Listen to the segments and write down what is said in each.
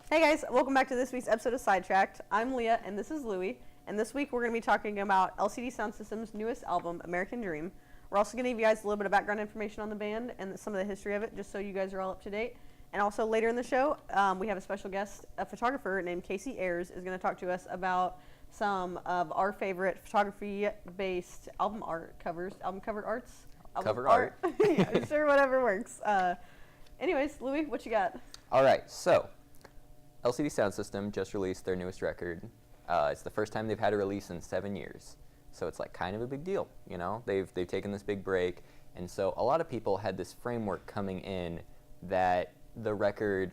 Hey guys, welcome back to this week's episode of Sidetracked. I'm Leah and this is Louie, and this week we're going to be talking about LCD Soundsystem's newest album, American Dream. We're also going to give you guys a little bit of background information on the band and some of the history of it, just so you guys are all up to date. And also later in the show, we have a special guest, a photographer named Casey Ayers, is going to talk to us about some of our favorite photography-based album art covers, album cover arts? Cover art. Yeah, sure, whatever works. Anyways, Louie, what you got? All right, so LCD Soundsystem just released their newest record. It's the first time they've had a release in 7 years, so it's like kind of a big deal, you know? They've taken this big break, and so a lot of people had this framework coming in that the record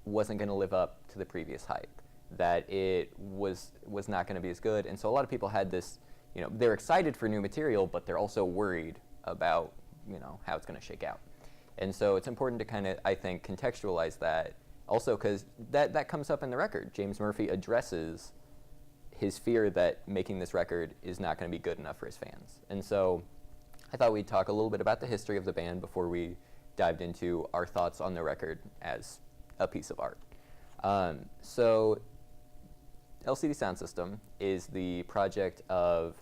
wasn't going to live up to the previous hype, that it was not going to be as good, and so a lot of people had this, you know, they're excited for new material, but they're also worried about, you know, how it's going to shake out. And so it's important to kind of, I think, contextualize that. Also, because that comes up in the record. James Murphy addresses his fear that making this record is not going to be good enough for his fans. And so I thought we'd talk a little bit about the history of the band before we dived into our thoughts on the record as a piece of art. So LCD Soundsystem is the project of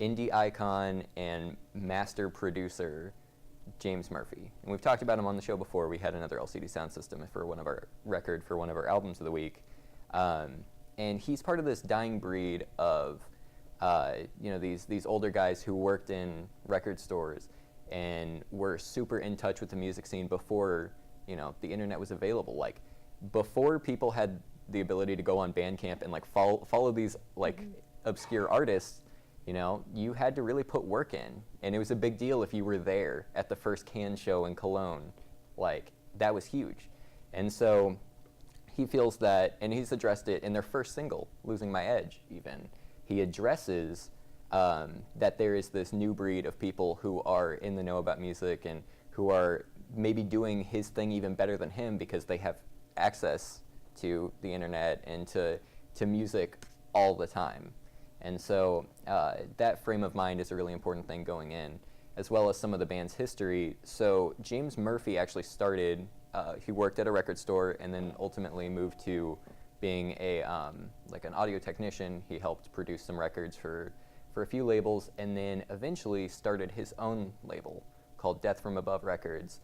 indie icon and master producer James Murphy. And we've talked about him on the show before. We had another LCD Soundsystem for one of our albums of the week. And he's part of this dying breed of you know, these older guys who worked in record stores and were super in touch with the music scene before, you know, the internet was available. Like, before people had the ability to go on Bandcamp and like follow these like obscure artists, you know, you had to really put work in, and it was a big deal if you were there at the first Can show in Cologne. Like, that was huge. And so he feels that, and he's addressed it in their first single, Losing My Edge even. He addresses that there is this new breed of people who are in the know about music and who are maybe doing his thing even better than him because they have access to the internet and to music all the time. And so that frame of mind is a really important thing going in, as well as some of the band's history. So James Murphy actually started, he worked at a record store and then ultimately moved to being like an audio technician. He helped produce some records for a few labels, and then eventually started his own label called Death From Above Records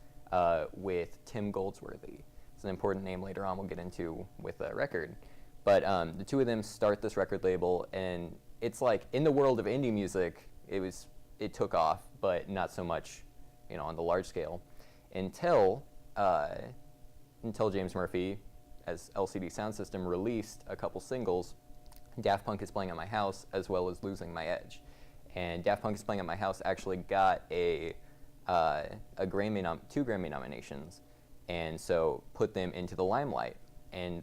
with Tim Goldsworthy. It's an important name later on we'll get into with the record. But the two of them start this record label, and it's like, in the world of indie music, it took off, but not so much, you know, on the large scale, until James Murphy, as LCD Soundsystem, released a couple singles, Daft Punk Is Playing at My House, as well as Losing My Edge. And Daft Punk Is Playing at My House actually got two Grammy nominations, and so put them into the limelight. And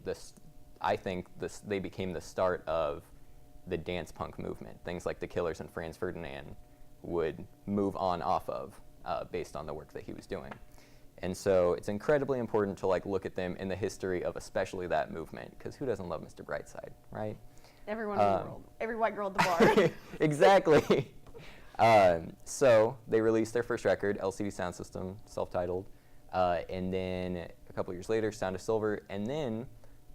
I think they became the start of the dance punk movement. Things like The Killers and Franz Ferdinand would move on off of based on the work that he was doing. And so it's incredibly important to like look at them in the history of especially that movement, because who doesn't love Mr. Brightside, right? Everyone in the world. Every white girl at the bar. Exactly. So they released their first record, LCD Soundsystem, self-titled, and then a couple years later, Sound of Silver, and then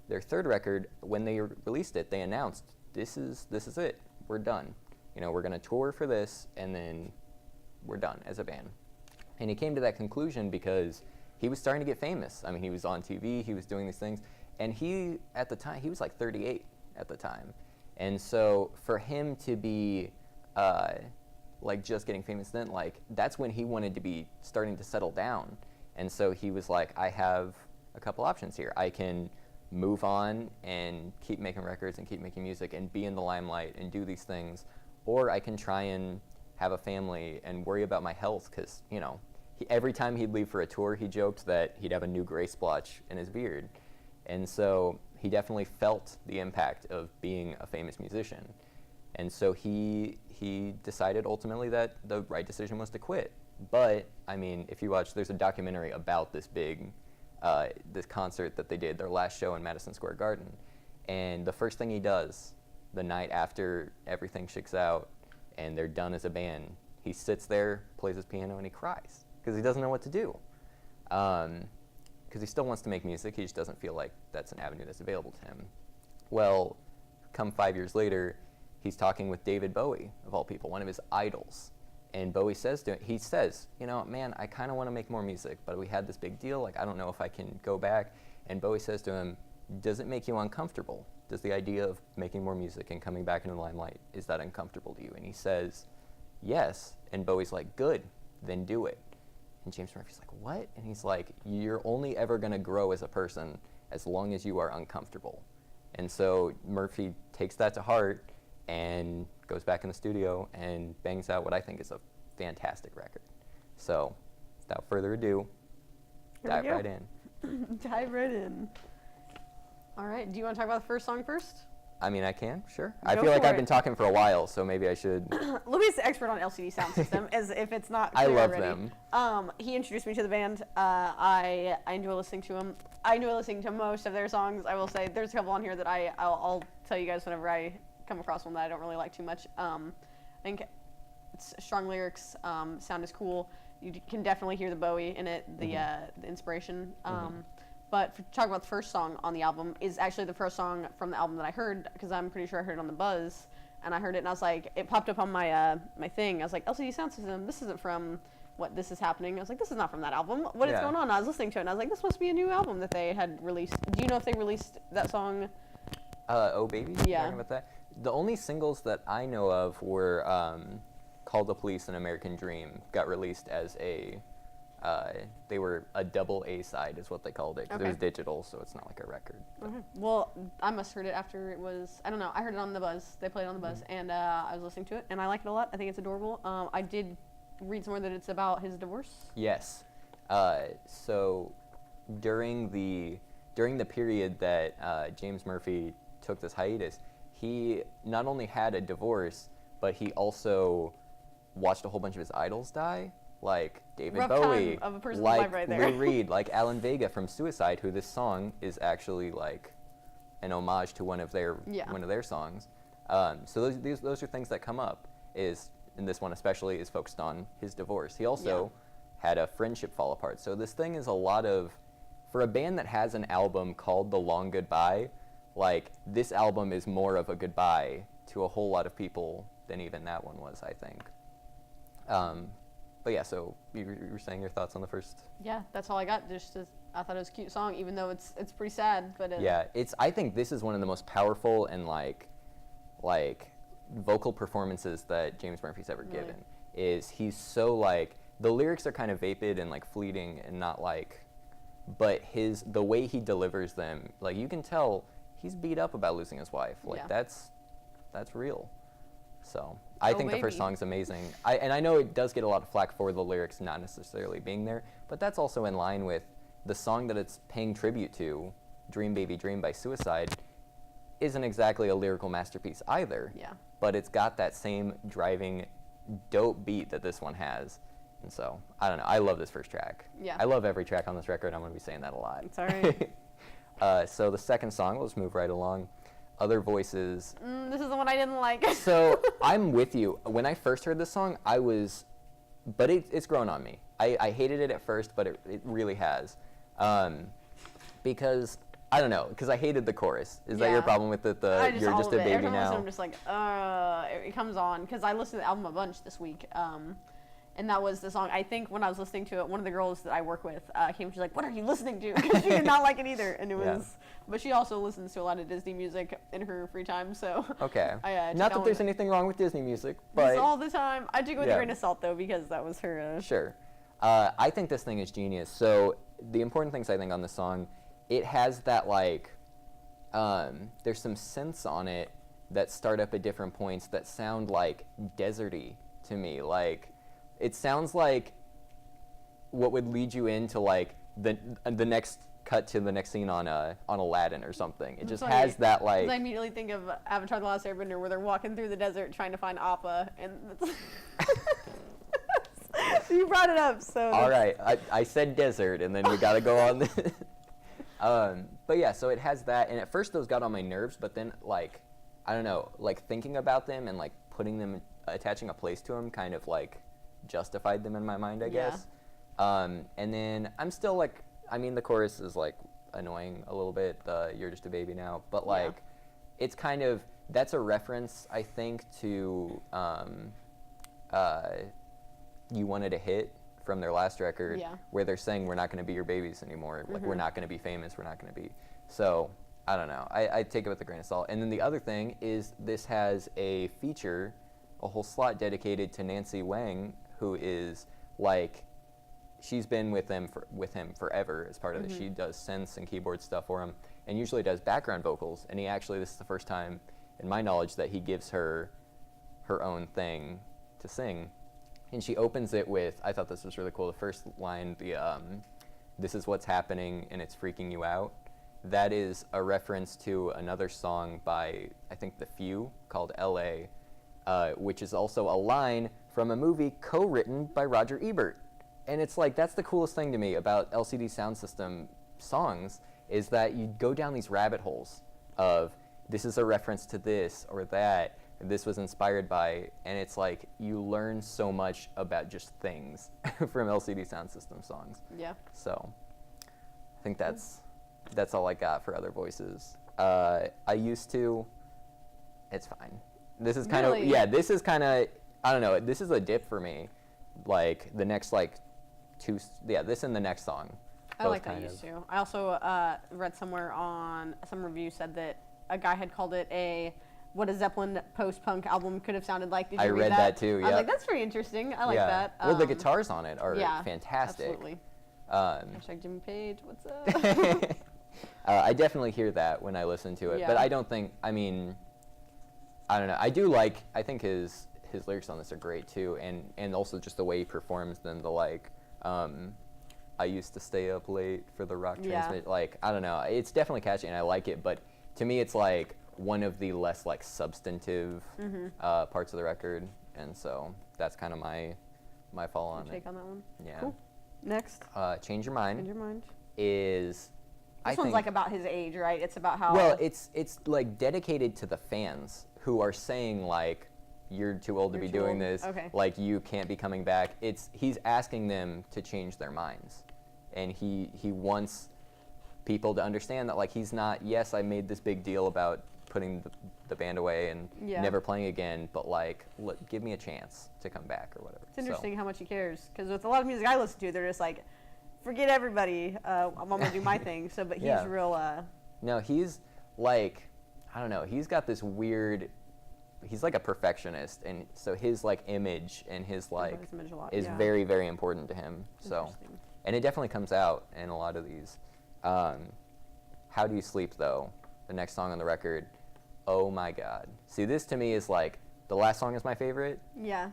their third record, when they released it, they announced, this is it. We're done. You know, we're going to tour for this, and then we're done as a band. And he came to that conclusion because he was starting to get famous. I mean, he was on TV, he was doing these things, and he, at the time, he was like 38 at the time. And so for him to be like just getting famous then, like, that's when he wanted to be starting to settle down. And so he was like, I have a couple options here. I can move on and keep making records and keep making music and be in the limelight and do these things, or I can try and have a family and worry about my health, because, you know, every time he'd leave for a tour, he joked that he'd have a new gray splotch in his beard. And so he definitely felt the impact of being a famous musician. And so he decided ultimately that the right decision was to quit. But, I mean, if you watch, there's a documentary about this big this concert that they did, their last show in Madison Square Garden. And the first thing he does the night after everything shakes out and they're done as a band, he sits there, plays his piano, and he cries because he doesn't know what to do. because he still wants to make music. He just doesn't feel like that's an avenue that's available to him. Well, come 5 years later, he's talking with David Bowie, of all people, one of his idols. And Bowie says to him, he says, you know, man, I kind of want to make more music, but we had this big deal. Like, I don't know if I can go back. And Bowie says to him, does it make you uncomfortable? Does the idea of making more music and coming back into the limelight, is that uncomfortable to you? And he says, yes. And Bowie's like, good, then do it. And James Murphy's like, what? And he's like, you're only ever going to grow as a person as long as you are uncomfortable. And so Murphy takes that to heart and goes back in the studio and bangs out what I think is a fantastic record. So, without further ado, dive right in. Dive right in. All right, do you want to talk about the first song first? I mean, I can, sure. I Go feel like for I've it. been talking for a while, so maybe I should. Louis is the expert on LCD Soundsystem, as if it's not I clear love already. them. He introduced me to the band. I enjoy listening to him. I enjoy listening to most of their songs. I will say there's a couple on here that I'll tell you guys whenever I come across one that I don't really like too much. I think it's strong lyrics. Sound is cool. You can definitely hear the Bowie in it, the inspiration. But to talk about the first song on the album is actually the first song from the album that I heard, because I'm pretty sure I heard it on the Buzz, and I heard it and I was like, it popped up on my my thing. I was like, LCD Soundsystem, this isn't from What This Is Happening. I was like, this is not from that album. What is Yeah. going on? I was listening to it and I was like, this must be a new album that they had released. Do you know if they released that song? Oh Baby? Yeah. Talking about that? The only singles that I know of were Call the Police and American Dream got released as a, they were a double A side is what they called it, because it was digital, so it's not like a record. Okay. Well, I must have heard it after it was, I don't know, I heard it on the Buzz. They played it on the Buzz, and I was listening to it, and I like it a lot. I think it's adorable. I did read somewhere that it's about his divorce. Yes. So during the period that James Murphy took this hiatus, he not only had a divorce, but he also watched a whole bunch of his idols die, like David Rough Bowie, time of a person's like life right there. Lou Reed, like Alan Vega from Suicide, who this song is actually like an homage to one of their songs. So those are things that come up. And this one especially is focused on his divorce. He also had a friendship fall apart. So this thing is a lot of, for a band that has an album called The Long Goodbye, like this album is more of a goodbye to a whole lot of people than even that one was, I think. But yeah, so you were saying your thoughts on the first? Yeah, that's all I got. I thought it was a cute song, even though it's pretty sad. But yeah, I think this is one of the most powerful and like vocal performances that James Murphy's ever given. Is he's so like, the lyrics are kind of vapid and like fleeting and not like, but the way he delivers them, like you can tell he's beat up about losing his wife. Like that's real. So I think the first song's amazing. And I know it does get a lot of flack for the lyrics not necessarily being there, but that's also in line with the song that it's paying tribute to, Dream Baby Dream by Suicide, isn't exactly a lyrical masterpiece either. Yeah. But it's got that same driving, dope beat that this one has. And so, I don't know. I love this first track. Yeah. I love every track on this record. I'm going to be saying that a lot. It's all right. So the second song, we'll just move right along. Other Voices. This is the one I didn't like. So I'm with you. When I first heard this song, but it's grown on me. I hated it at first, but it really has. Because, I don't know, because I hated the chorus. Is that your problem with it? You're just a baby Every time I now? listen, I'm just like, it comes on. Because I listened to the album a bunch this week. And that was the song. I think when I was listening to it, one of the girls that I work with came. She's like, "What are you listening to?" Because she did not like it either. And it was, but she also listens to a lot of Disney music in her free time. So Okay. I, Not that there's anything wrong with Disney music, but all the time. I do go with a grain of salt though, because that was her. Sure. I think this thing is genius. So the important things I think on the song, it has that like, there's some synths on it that start up at different points that sound like deserty to me. Like, it sounds like what would lead you into like the next cut to the next scene on Aladdin or something. It just has that like. I immediately think of Avatar: The Last Airbender, where they're walking through the desert trying to find Appa, and you brought it up. So all right, I said desert, and then we got to go on this. But yeah, so it has that, and at first those got on my nerves, but then like, I don't know, like thinking about them and like putting them, attaching a place to them, kind of like justified them in my mind, I guess. And then I'm still like, I mean, the chorus is like annoying a little bit. You're just a baby now, but Yeah. like, it's kind of, that's a reference, I think, to You Wanted a Hit from their last record, Yeah. where they're saying we're not going to be your babies anymore. Like, we're not going to be famous. We're not going to be. So I don't know. I take it with a grain of salt. And then the other thing is this has a feature, a whole slot dedicated to Nancy Wang, who is like, she's been with him forever as part of it. She does synths and keyboard stuff for him, and usually does background vocals. And he actually, this is the first time, in my knowledge, that he gives her her own thing to sing. And she opens it with, I thought this was really cool. The first line, "This is what's happening and it's freaking you out." That is a reference to another song by, I think, The Few, called L.A., which is also a line from a movie co-written by Roger Ebert. And it's like, that's the coolest thing to me about LCD Soundsystem songs, is that you go down these rabbit holes of, this is a reference to this or that, this was inspired by, and it's like, you learn so much about just things from LCD Soundsystem songs. Yeah. So I think that's all I got for other voices. I used to, it's fine. This is kind of, Really? yeah, this is kind of, I don't know, this is a dip for me. Like, the next, like, this and the next song. I both like that kind used of- to. I also read somewhere on some review said that a guy had called it what a Zeppelin post-punk album could have sounded like. Did you I read that too, I was yeah. like, that's pretty interesting. I like yeah. that. Well, the guitars on it are yeah, fantastic. Absolutely. Hashtag Jimmy Page, what's up? I definitely hear that when I listen to it, Yeah. but I don't think, I mean, I don't know. I think his lyrics on this are great too, and also just the way he performs them, the like, I used to stay up late for the rock Yeah. transmit, like, I don't know. It's definitely catchy and I like it, but to me it's like one of the less like substantive parts of the record, and so that's kind of my fall on Take it. on that one. Yeah. Cool. Next. Change Your Mind Change your mind. is, I This one's think, like about his age, right? It's about how. well, it's like dedicated to the fans who are saying like, you're too old to You're be too doing old. this. Okay. Like, you can't be coming back. He's asking them to change their minds, and he wants people to understand that, like, he's not. Yes, I made this big deal about putting the band away and Yeah. never playing again, but like, give me a chance to come back or whatever. It's interesting how much he cares, because with a lot of music I listen to, they're just like, forget everybody. I'm gonna do my thing. So, but he's Yeah. real. No, he's like, I don't know. He's got this weird. He's like a perfectionist, and so his like image and his like his image a lot, is yeah. very, very important to him. So, Interesting. and it definitely comes out in a lot of these. How Do You Sleep, though? The next song on the record. Oh my God! See, this to me is like, the last song is my favorite. Yeah.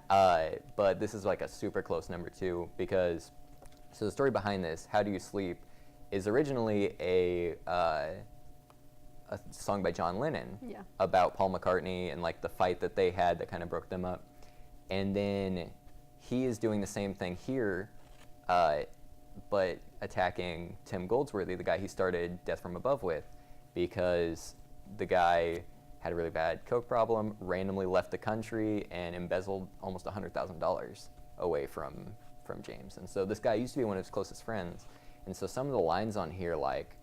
But this is like a super close number 2, because, so the story behind this, How Do You Sleep, is originally a song by John Lennon Yeah. about Paul McCartney and like the fight that they had that kind of broke them up. And then he is doing the same thing here, but attacking Tim Goldsworthy, the guy he started Death From Above with, because the guy had a really bad coke problem, randomly left the country, and embezzled almost $100,000 away from James. And so this guy used to be one of his closest friends. And so some of the lines on here, like,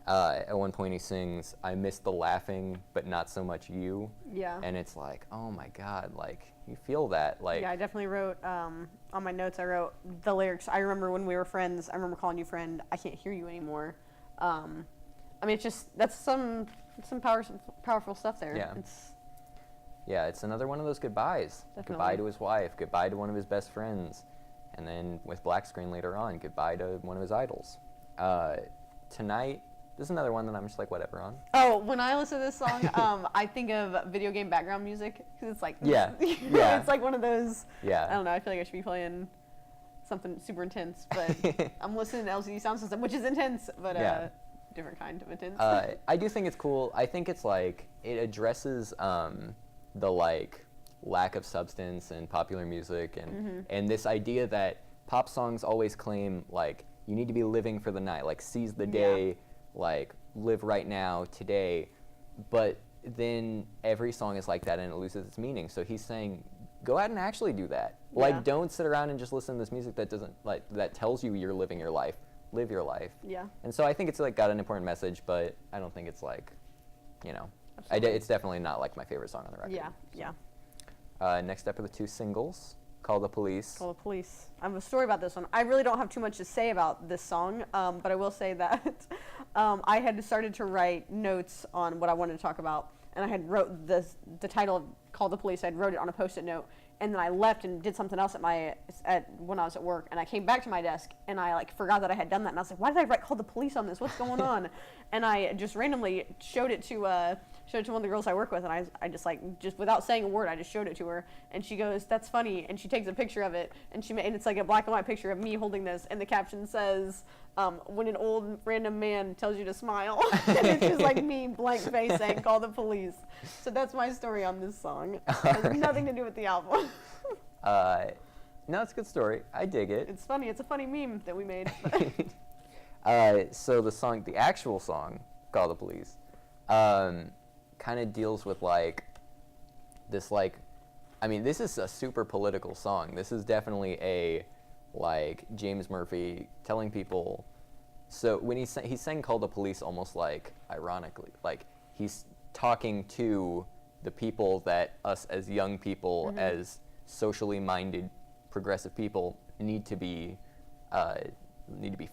at one point he sings, "I miss the laughing, but not so much you." Yeah. And it's like, oh my God, like, you feel that, like. Yeah, I definitely wrote on my notes. I wrote the lyrics. I remember when we were friends. I remember calling you friend. I can't hear you anymore. I mean, it's just that's some powerful stuff there. Yeah. It's Yeah, it's another one of those goodbyes. Definitely. Goodbye to his wife, goodbye to one of his best friends, and then with Black Screen later on, goodbye to one of his idols. Tonight, this is another one that I'm just like, whatever on. Oh, when I listen to this song, I think of video game background music, because it's like Yeah, yeah. it's like one of those. Yeah. I don't know. I feel like I should be playing something super intense, but I'm listening to LCD Soundsystem, which is intense, but Yeah. different kind of intense. I do think it's cool. I think it's like, it addresses the like lack of substance in popular music, and this idea that pop songs always claim like, you need to be living for the night, like seize the day, like live right now, today. But then every song is like that and it loses its meaning. So he's saying, go out and actually do that. Yeah. Like, don't sit around and just listen to this music that doesn't, like, that tells you you're living your life. live your life. Yeah. And so I think it's like got an important message, but I don't think it's like, you know, it's definitely not like my favorite song on the record. Yeah, yeah. Next up are the two singles, Call the Police. Call the Police. I have a story about this one. I really don't have too much to say about this song, but I will say that I had started to write notes on what I wanted to talk about, and I had wrote the title of Call the Police. I wrote it on a Post-it note, and then I left and did something else when I was at work, and I came back to my desk, and I like forgot that I had done that, and I was like, why did I write Call the Police on this? What's going on? And I just randomly showed it to one of the girls I work with, and I just without saying a word, I just showed it to her, and she goes, that's funny, and she takes a picture of it, and it's like a black and white picture of me holding this, and the caption says, when an old random man tells you to smile, and it's just like me, blank face, saying, call the police. So that's my story on this song. It has nothing to do with the album. No, it's a good story. I dig it. It's funny. It's a funny meme that we made. So the actual song, Call the Police, kind of deals with like this this is a super political song. This is definitely a like James Murphy telling people. So when he sang Call the Police almost like ironically, like he's talking to the people that us as young people, as socially minded, progressive people need to be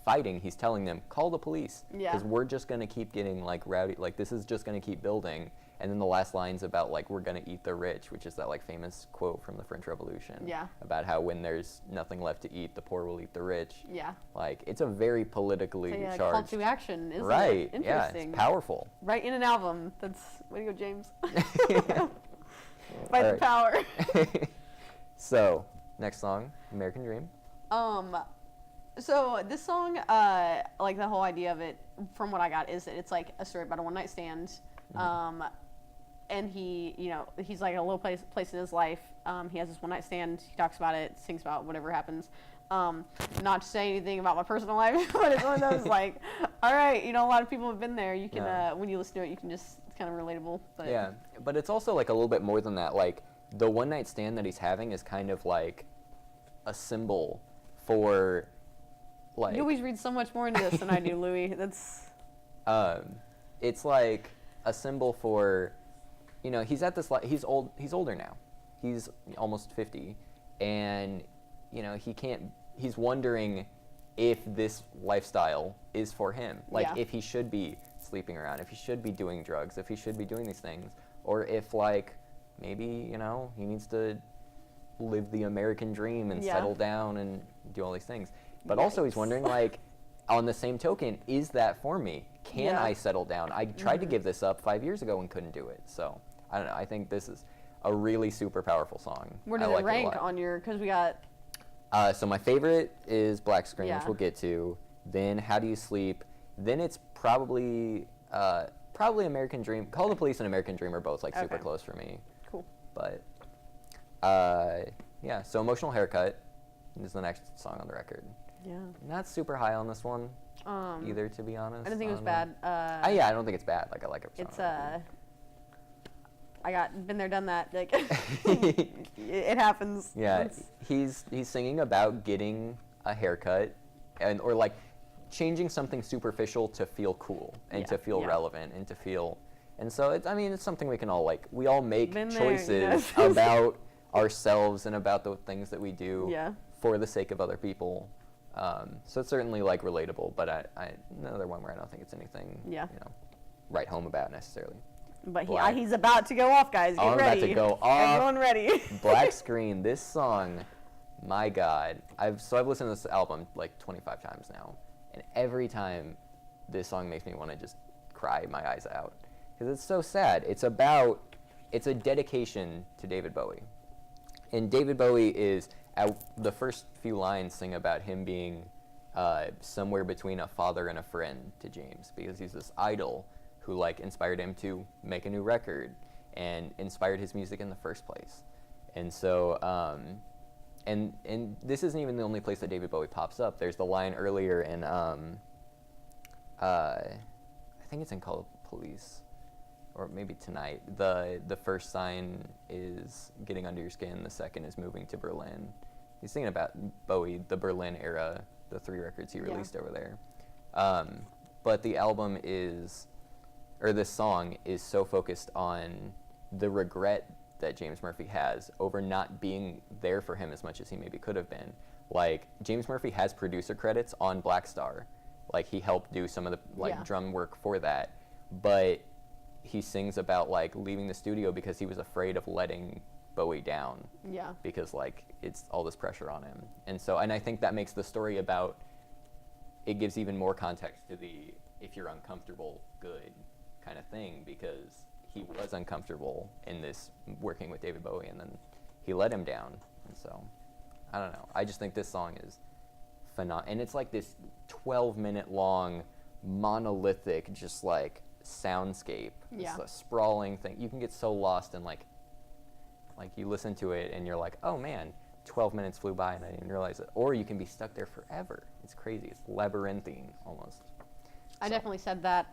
fighting. He's telling them, call the police, because we're just going to keep getting like rowdy, like this is just going to keep building. And then the last line's about like we're going to eat the rich, which is that like famous quote from the French Revolution about how when there's nothing left to eat, the poor will eat the rich. Like it's a very politically charged call to action, isn't right it? Interesting. Yeah, it's powerful. Right in an album. That's way to go, James. Fight the power. So next song, American Dream. So this song, like the whole idea of it, from what I got, is that it's like a story about a one-night stand. And he's like a low place in his life. He has this one-night stand. He talks about it, sings about whatever happens. Not to say anything about my personal life, but it's one of those like, all right, a lot of people have been there. You can, when you listen to it, you can just, it's kind of relatable. But yeah, but it's also like a little bit more than that. Like the one-night stand that he's having is kind of like a symbol for like. You always read so much more into this than I do, Louie. That's. It's like a symbol for, he's at this, he's older now. He's almost 50, and, he's wondering if this lifestyle is for him. Like, if he should be sleeping around, if he should be doing drugs, if he should be doing these things, or if, like, maybe, he needs to live the American dream and settle down and do all these things. But also he's wondering, like, on the same token, is that for me? Can I settle down? I tried to give this up 5 years ago and couldn't do it. So, I don't know. I think this is a really super powerful song. Where does it rank on your, because we got... So my favorite is Black Screen, which we'll get to. Then How Do You Sleep? Then it's probably American Dream. Call the Police and American Dream are both like super close for me. Cool. But, yeah, so Emotional Haircut is the next song on the record. Yeah. Not super high on this one either, to be honest. I didn't think it was bad. I don't think it's bad. Like I like it. It's I got been there, done that. Like it happens. Yeah, he's singing about getting a haircut, or like changing something superficial to feel cool and to feel relevant and to feel. And so it's something we can all like. We all make choices about ourselves and about the things that we do for the sake of other people. So it's certainly like relatable, but another one where I don't think it's anything write home about necessarily. But he's about to go off, guys. Get ready. About to go off. Everyone ready. Black Screen. This song, my God. I've listened to this album like 25 times now, and every time this song makes me want to just cry my eyes out because it's so sad. It's a dedication to David Bowie, and David Bowie is the first few lines sing about him being somewhere between a father and a friend to James because he's this idol who like inspired him to make a new record and inspired his music in the first place. And so, and this isn't even the only place that David Bowie pops up. There's the line earlier in, I think it's in Call the Police, or maybe Tonight. The first sign is getting under your skin. The second is moving to Berlin. He's singing about Bowie, the Berlin era, the 3 records he Yeah. released over there. But the album is, or this song is so focused on the regret that James Murphy has over not being there for him as much as he maybe could have been. Like, James Murphy has producer credits on Black Star. Like, he helped do some of the Yeah. drum work for that. But he sings about like leaving the studio because he was afraid of letting Bowie down. Yeah. Because like it's all this pressure on him. And so, and I think that makes the story about, it gives even more context to the if you're uncomfortable, good kind of thing, because he was uncomfortable in this working with David Bowie, and then he let him down. And so, I don't know. I just think this song is phenomenal. And it's like this 12-minute long, monolithic, just like soundscape. Yeah. It's a sprawling thing. You can get so lost in like you listen to it and you're like, oh man, 12 minutes flew by and I didn't realize it. Or you can be stuck there forever. It's crazy. It's labyrinthine almost. I definitely said that.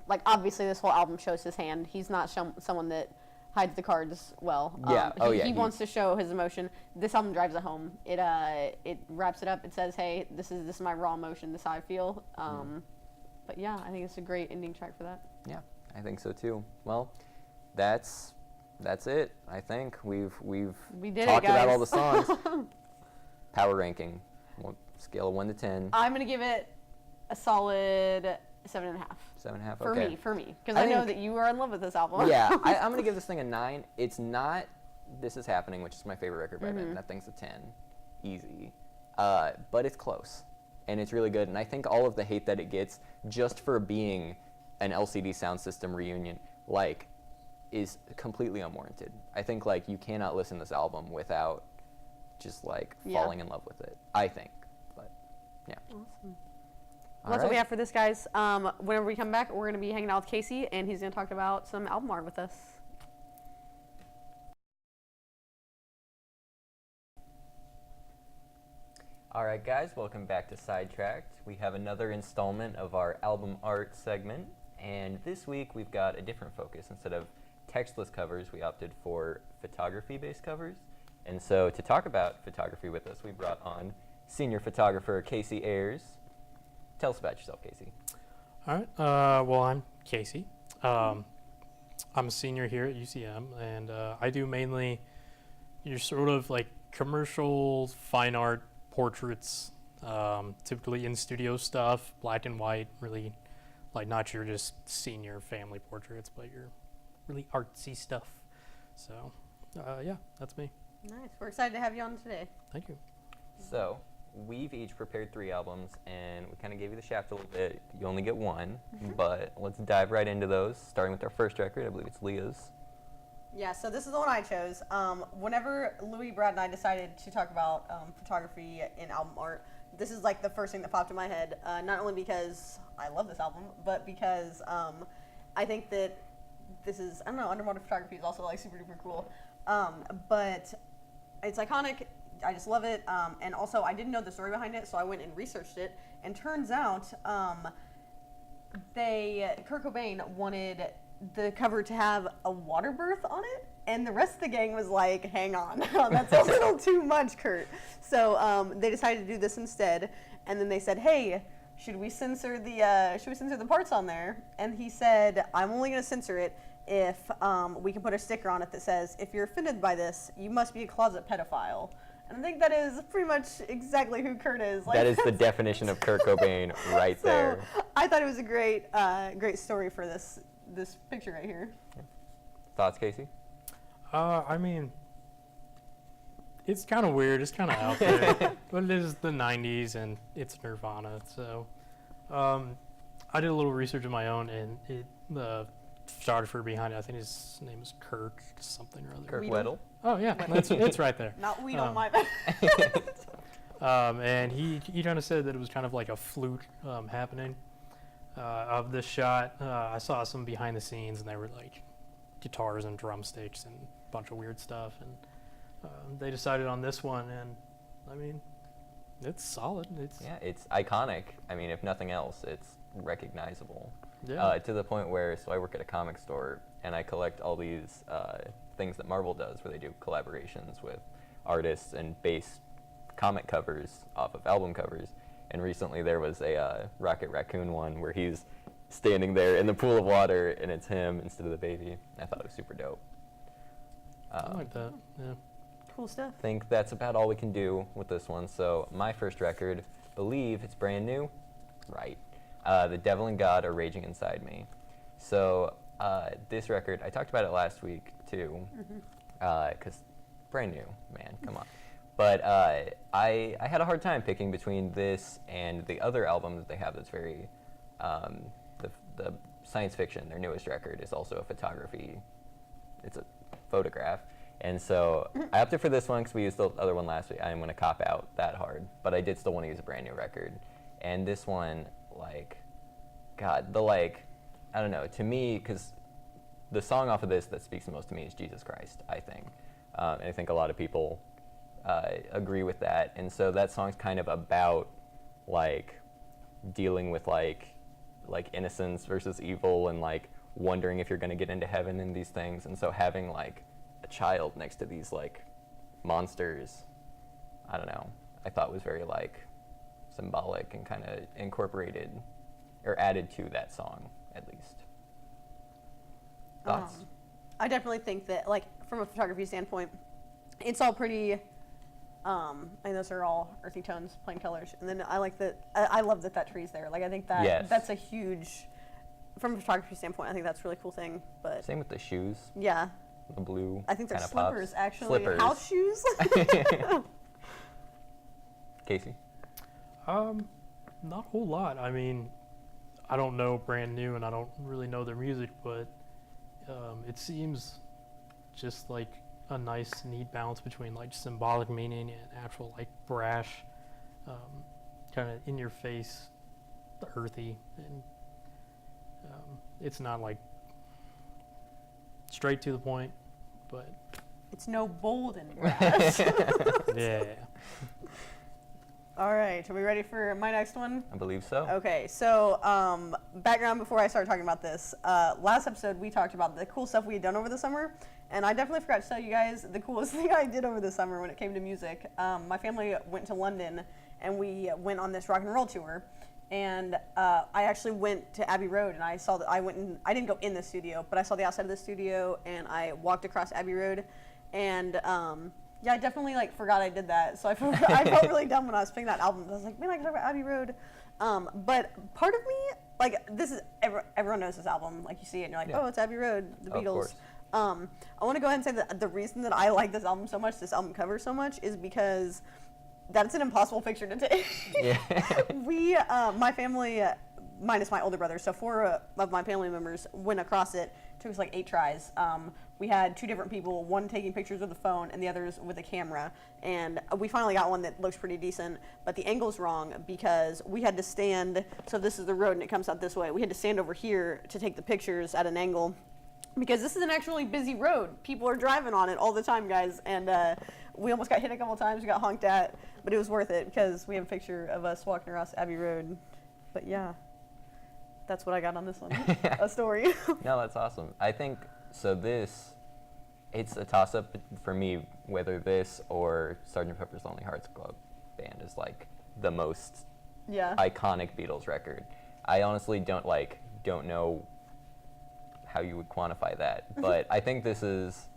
Like, obviously, this whole album shows his hand. He's not someone that hides the cards well. Yeah. He wants to show his emotion. This album drives it home. It wraps it up. It says, "Hey, this is my raw emotion. This is how I feel." But yeah, I think it's a great ending track for that. Yeah, I think so too. Well, that's it. I think we've We did talked it, guys. about all the songs. Power ranking, scale of 1 to 10. I'm gonna give it a solid 7.5. 7.5. For Okay. me, because I I know think- that you are in love with this album. Yeah, I'm gonna give this thing a 9. It's not This Is Happening, which is my favorite record by them. That thing's a 10, easy. But it's close, and it's really good. And I think all of the hate that it gets just for being an LCD Soundsystem reunion, like, is completely unwarranted. I think like you cannot listen to this album without just like falling in love with it. I think, but yeah. Awesome. All Well, that's what we right. have for this, guys. Whenever we come back, we're going to be hanging out with Casey, and he's going to talk about some album art with us. All right, guys, welcome back to Sidetracked. We have another installment of our album art segment, and this week we've got a different focus. Instead of textless covers, we opted for photography-based covers. And so to talk about photography with us, we brought on senior photographer Casey Ayers. Tell us about yourself, Casey. All right. Well, I'm Casey. I'm a senior here at UCM, and I do mainly your sort of like commercial fine art portraits, typically in studio stuff, black and white, really like not your just senior family portraits, but your really artsy stuff. So, yeah, that's me. Nice. We're excited to have you on today. Thank you. So we've each prepared 3 albums, and we kind of gave you the shaft a little bit. You only get one, but let's dive right into those, starting with our first record. I believe it's Leah's. Yeah, so this is the one I chose. Whenever Louie, Brad, and I decided to talk about photography in album art, this is like the first thing that popped in my head, not only because I love this album, but because I think that this is, I don't know, underwater photography is also like super duper cool. But it's iconic. I just love it. And also, I didn't know the story behind it, so I went and researched it. And turns out Kurt Cobain wanted the cover to have a water birth on it, and the rest of the gang was like, hang on, that's a little too much, Kurt. So they decided to do this instead, and then they said, hey, should we censor the parts on there? And he said, I'm only going to censor it if we can put a sticker on it that says, if you're offended by this, you must be a closet pedophile. And I think that is pretty much exactly who Kurt is. Like, That is the definition of Kurt Cobain right there. So I thought it was a great story for this picture right here. Thoughts, Casey? I mean, it's kind of weird. It's kind of out there, but it is the '90s and it's Nirvana. So, I did a little research of my own, and the photographer behind it, I think his name is Kirk something or other. Kirk Weedle. Weddle? Oh yeah, it's right there. Not we don't mind. And he kind of said that it was kind of like a fluke happening of this shot. I saw some behind the scenes, and they were like guitars and drumsticks and a bunch of weird stuff. And they decided on this one, and I mean, it's solid. It's iconic. I mean, if nothing else, it's recognizable. Yeah. To the point where, so I work at a comic store, and I collect all these things that Marvel does, where they do collaborations with artists and base comic covers off of album covers. And recently there was a Rocket Raccoon one where he's standing there in the pool of water, and it's him instead of the baby. I thought it was super dope. I like that. Yeah. Cool stuff. I think that's about all we can do with this one. So my first record, believe it's brand new, right? The Devil and God Are Raging Inside Me. So this record, I talked about it last week too, because brand new, man, come on. But I had a hard time picking between this and the other album that they have that's very, the science fiction, their newest record, is also a photography, it's a photograph. And so I opted for this one because we used the other one last week. I didn't want to cop out that hard, but I did still want to use a brand new record. And this one, like, God, I don't know, to me, because the song off of this that speaks the most to me is Jesus Christ, I think. And I think a lot of people agree with that. And so that song's kind of about, like, dealing with, like innocence versus evil and, like, wondering if you're going to get into heaven and these things. And so having, like, a child next to these, like, monsters, I don't know, I thought was very, like, symbolic and kind of incorporated or added to that song, at least. Thoughts? I definitely think that, like, from a photography standpoint, it's all pretty, and those are all earthy tones, plain colors. And then I like that, I love that tree's there. Like, I think that Yes. that's a huge, from a photography standpoint, I think that's a really cool thing. But Same with the shoes, yeah, the blue. I think they're kinda slippers, pops. actually. Slippers. House shoes. Casey? Not a whole lot. I mean, I don't know brand new, and I don't really know their music, but it seems just like a nice, neat balance between like symbolic meaning and actual like brash, kind of in your face, earthy, and it's not like straight to the point, but It's no bold and brass. yeah. All right, are we ready for my next one? I believe so. Okay, so background before I start talking about this. Last episode we talked about the cool stuff we had done over the summer, and I definitely forgot to tell you guys the coolest thing I did over the summer when it came to music. My family went to London, and we went on this rock and roll tour. And I actually went to Abbey Road, and I saw that I didn't go in the studio, but I saw the outside of the studio, and I walked across Abbey Road, and yeah, I definitely like forgot I did that. So I felt really dumb when I was picking that album. I was like, man, I can talk about Abbey Road. But part of me, like, this is everyone knows this album. Like, you see it, and you're like, Yeah. oh, it's Abbey Road, the Of Beatles. course. I want to go ahead and say that the reason that I like this album so much, this album cover so much, is because that's an impossible picture to take. Yeah. My family, minus my older brother, so 4 of my family members went across it. Took us like 8 tries. We had 2 different people, one taking pictures with a phone and the others with a camera. And we finally got one that looks pretty decent, but the angle's wrong because we had to stand, so this is the road and it comes out this way. We had to stand over here to take the pictures at an angle because this is an actually busy road. People are driving on it all the time, guys. And we almost got hit a couple times, we got honked at, but it was worth it because we have a picture of us walking across Abbey Road. But yeah, that's what I got on this one, a story. No, that's awesome. I think, so this, it's a toss-up for me whether this or Sgt. Pepper's Lonely Hearts Club Band is like the most Yeah. iconic Beatles record. I honestly don't know how you would quantify that, but I think this is,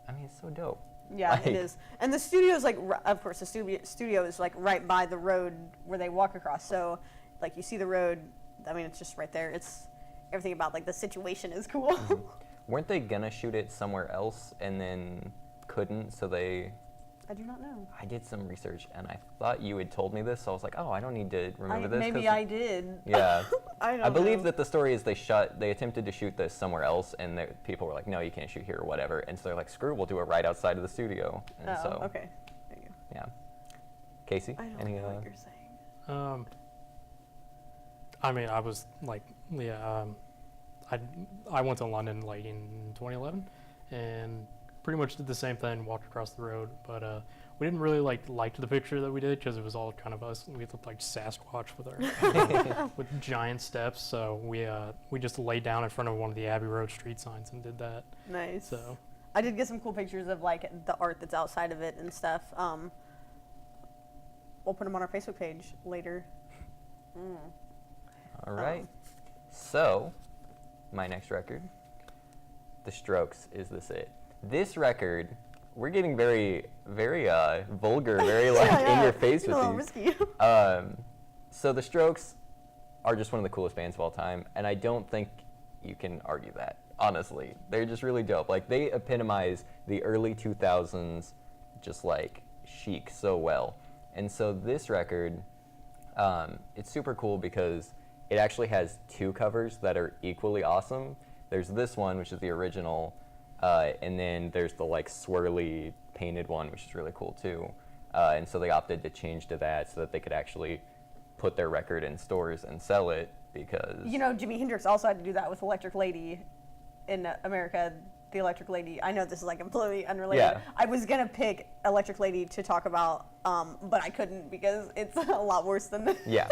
I mean, it's so dope. Yeah, Like- it is. And the studio is like, of course, the studio is like right by the road where they walk across. So, like, you see the road. I mean, it's just right there. It's everything about like the situation is cool. Mm-hmm. Weren't they gonna shoot it somewhere else and then couldn't, so they, I do not know. I did some research and I thought you had told me this, so I was like, oh, I don't need to remember this. Maybe 'cause I did. Yeah. I don't I believe know. that the story is they attempted to shoot this somewhere else, and people were like, no, you can't shoot here or whatever. And so they're like, screw, we'll do it right outside of the studio. And Oh, so, okay. There you go. yeah. Casey, I don't any, know what you're saying. I mean, I was like, yeah, I went to London like in 2011, and pretty much did the same thing, walked across the road, but we didn't really like the picture that we did because it was all kind of us. We looked like Sasquatch with our with giant steps. So we just laid down in front of one of the Abbey Road street signs and did that. Nice. So I did get some cool pictures of like the art that's outside of it and stuff. We'll put them on our Facebook page later. All right. So, my next record, The Strokes, Is This It? This record, we're getting very, very vulgar, very like in your face with a little these. risky. So The Strokes are just one of the coolest bands of all time, and I don't think you can argue that, honestly. They're just really dope. Like, they epitomize the early 2000s just like chic so well. And so this record, it's super cool because it actually has two covers that are equally awesome. There's this one, which is the original, and then there's the like swirly painted one, which is really cool too. And so they opted to change to that so that they could actually put their record in stores and sell it because... You know, Jimi Hendrix also had to do that with Electric Lady in America. The Electric Lady. I know this is like completely unrelated. Yeah. I was going to pick Electric Lady to talk about, but I couldn't because it's a lot worse than this. Yeah.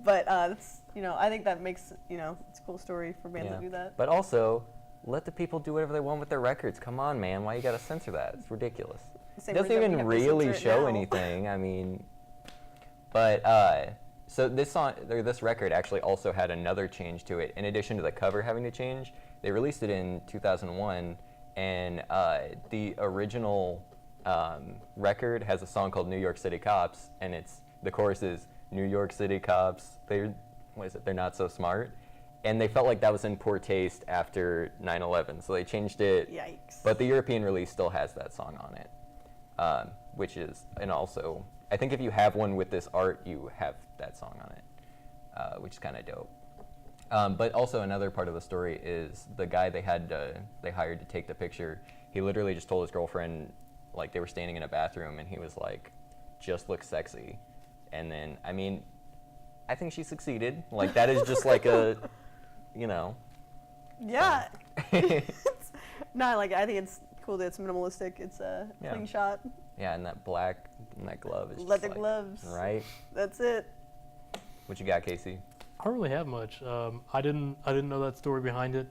But, it's, you know, I think that makes, you know, it's a cool story for bands that do that. But also, let the people do whatever they want with their records. Come on, man. Why you got to censor that? It's ridiculous. It doesn't even really show anything. I mean, but so this song, or this record actually also had another change to it. In addition to the cover having to change, they released it in 2001, and the original record has a song called New York City Cops, and the chorus is, New York City Cops, they're not so smart. And they felt like that was in poor taste after 9/11, so they changed it. Yikes. But the European release still has that song on it, which is, and also, I think if you have one with this art, you have that song on it, which is kind of dope. But also another part of the story is the guy they hired to take the picture, he literally just told his girlfriend, like they were standing in a bathroom, and he was like, just look sexy. And then, I mean, I think she succeeded. Like, that is just like a, you know. Yeah. No, like, I think it's cool that it's minimalistic. It's a clean shot. Yeah, and that black, and that glove is Leather just like, gloves. right? That's it. What you got, Casey? I don't really have much. I didn't know that story behind it.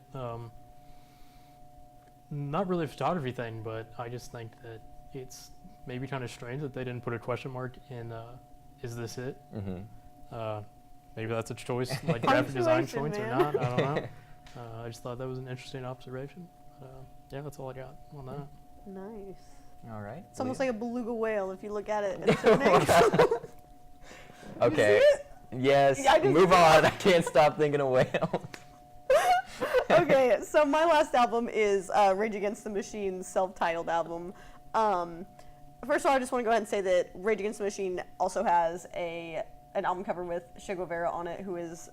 Not really a photography thing, but I just think that it's maybe kind of strange that they didn't put a question mark in "Is this it?" Mm-hmm. Maybe that's a choice, like graphic design Punctuation, choice or man. not. I don't know. I just thought that was an interesting observation. Yeah, that's all I got on that. Nice. All right. It's almost like a beluga whale if you look at it. It's so nice. Okay. Yes. Yeah, move on. I can't stop thinking of whales. Okay, so my last album is Rage Against the Machine's self-titled album. First of all, I just want to go ahead and say that Rage Against the Machine also has an album cover with Che Guevara on it, who is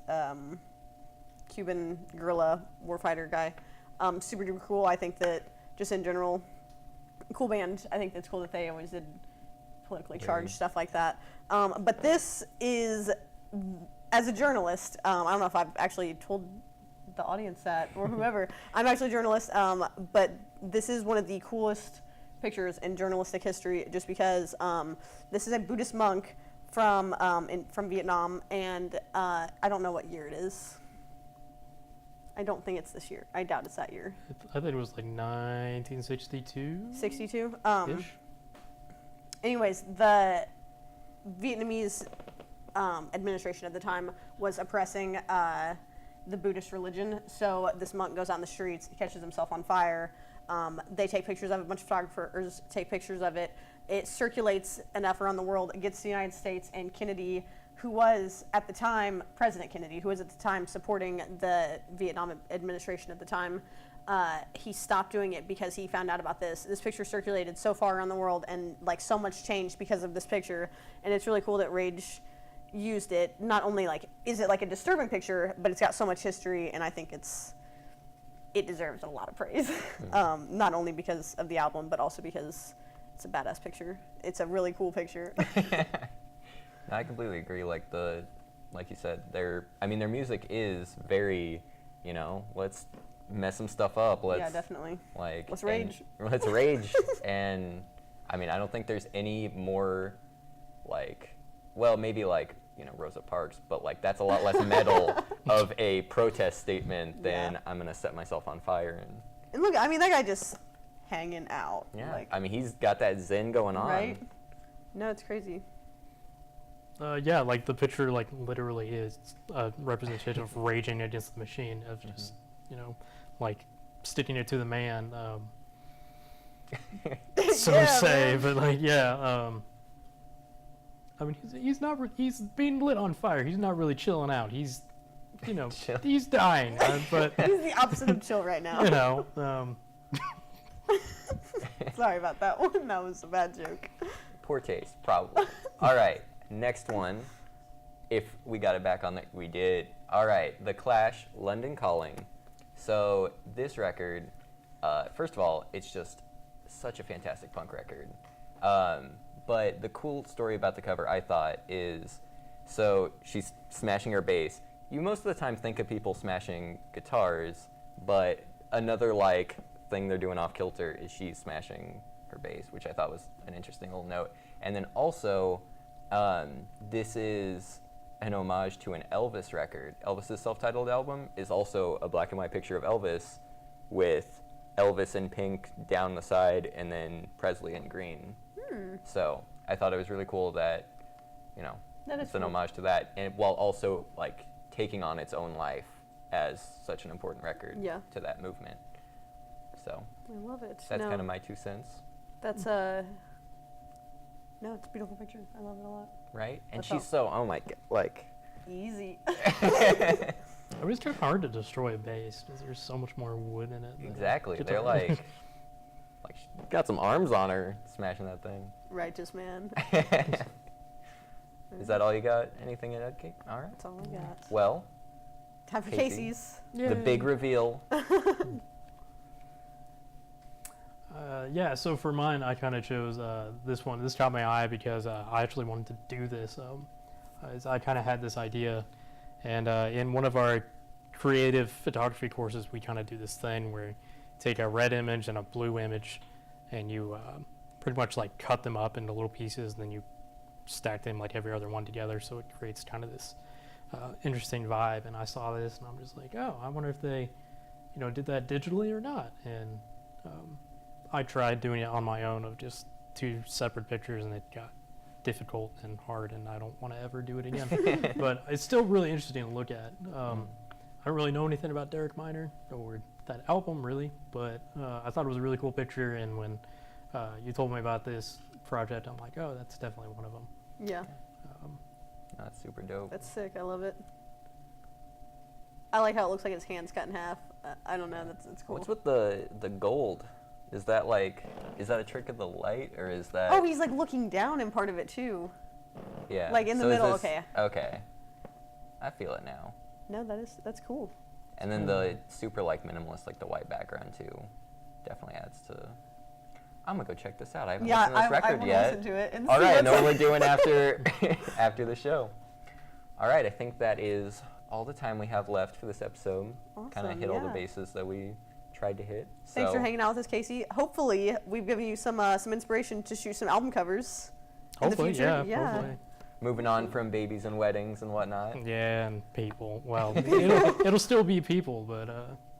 Cuban guerrilla warfighter guy. Super duper cool. I think that just in general, cool band. I think that's cool that they always did politically charged stuff like that. But this is, as a journalist, I don't know if I've actually told the audience that or whoever. I'm actually a journalist, but this is one of the coolest pictures in journalistic history just because this is a Buddhist monk from Vietnam, and I don't know what year it is. I don't think it's this year. I doubt it's that year. I think it was like 1962. 62? Ish. Anyways, the Vietnamese administration at the time was oppressing the Buddhist religion. So this monk goes out in the streets, catches himself on fire. They take pictures of it. A bunch of photographers take pictures of it. It circulates enough around the world. It gets to the United States, and Kennedy, who was at the time, President Kennedy, who was at the time supporting the Vietnam administration at the time, he stopped doing it because he found out about this. This picture circulated so far around the world, and like so much changed because of this picture. And it's really cool that Rage used it. Not only like is it like a disturbing picture, but it's got so much history, and I think it deserves a lot of praise. Not only because of the album, but also because it's a badass picture. It's a really cool picture. I completely agree. Like you said, their music is very, let's mess some stuff up. Yeah, definitely. Let's rage. Let's rage. And I don't think there's any more maybe Rosa Parks, but that's a lot less metal of a protest statement than I'm gonna set myself on fire and look, that guy just hanging out. Yeah, he's got that zen going on. Right? No, it's crazy. Yeah, like the picture, like literally is a representation of raging against the machine, of just, you know, like sticking it to the man. So Yeah, say, man. but like, yeah. I mean, he's not. He's being lit on fire. He's not really chilling out. He's, you know, Chill. he's dying. But He's the opposite of chill right now. you know, Sorry about that one. That was a bad joke. Poor taste, probably. All right, next one. If we got it back on the, we did. All right, The Clash, London Calling. So this record, first of all, it's just such a fantastic punk record. But the cool story about the cover, I thought, is so she's smashing her bass. You most of the time think of people smashing guitars, but another like thing they're doing off kilter is she's smashing her bass, which I thought was an interesting little note. And then also, this is an homage to an Elvis record. Elvis's self-titled album is also a black and white picture of Elvis with Elvis in pink down the side and then Presley in green. So I thought it was really cool that, you know, That is it's an cool. homage to that, and while also like taking on its own life as such an important record Yeah. to that movement. So I love it. that's No, kind of my 2 cents, That's a. No, it's a beautiful picture. I love it a lot. right? And That's she's so, oh my god, like. Easy. it was kind of hard to destroy a bass because there's so much more wood in it. than a Exactly. They're guitar. like she's got some arms on her smashing that thing. Righteous man. Is that all you got? Anything in that cake? All right. That's all I got. Well, Time for Casey. Casey's. the big reveal. Yeah, so for mine, I kind of chose this one. This caught my eye because I actually wanted to do this. I kind of had this idea, and in one of our creative photography courses, we kind of do this thing where you take a red image and a blue image, and you pretty much like cut them up into little pieces, and then you stack them like every other one together, so it creates kind of this interesting vibe. And I saw this, and I'm just like, oh, I wonder if they, you know, did that digitally or not. And I tried doing it on my own of just 2 separate pictures, and it got difficult and hard, and I don't want to ever do it again. But it's still really interesting to look at. I don't really know anything about Derek Minor or that album really, but I thought it was a really cool picture, and when you told me about this project, I'm like, oh, that's definitely one of them. Yeah, That's super dope. that's sick. I love it. I like how it looks like his hand's cut in half. I don't know. That's cool. What's with the gold? Is that like, is that a trick of the light, or is that? Oh, he's like looking down in part of it too. Yeah. like in the So is middle, this- okay. Okay. I feel it now. No, that's cool. And then the super like minimalist, like the white background too, definitely adds to. I'm gonna go check this out. I haven't Yeah, listened to this I record want to yet. listen to it. And All see right, I what's know what on- we're doing after after the show. All right, I think that is all the time we have left for this episode. Kind of Awesome, hit all the yeah. bases that we tried to hit. Thanks for So- hanging out with us, Casey. Hopefully, we've given you some inspiration to shoot some album covers in the Hopefully, future. yeah, hopefully. Moving on from babies and weddings and whatnot. Yeah, and people. Well, it'll still be people, but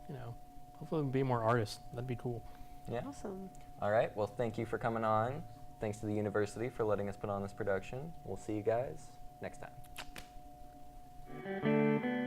you know, hopefully it'll be more artists. That'd be cool. Yeah. Awesome. All right. Well, thank you for coming on. Thanks to the university for letting us put on this production. We'll see you guys next time.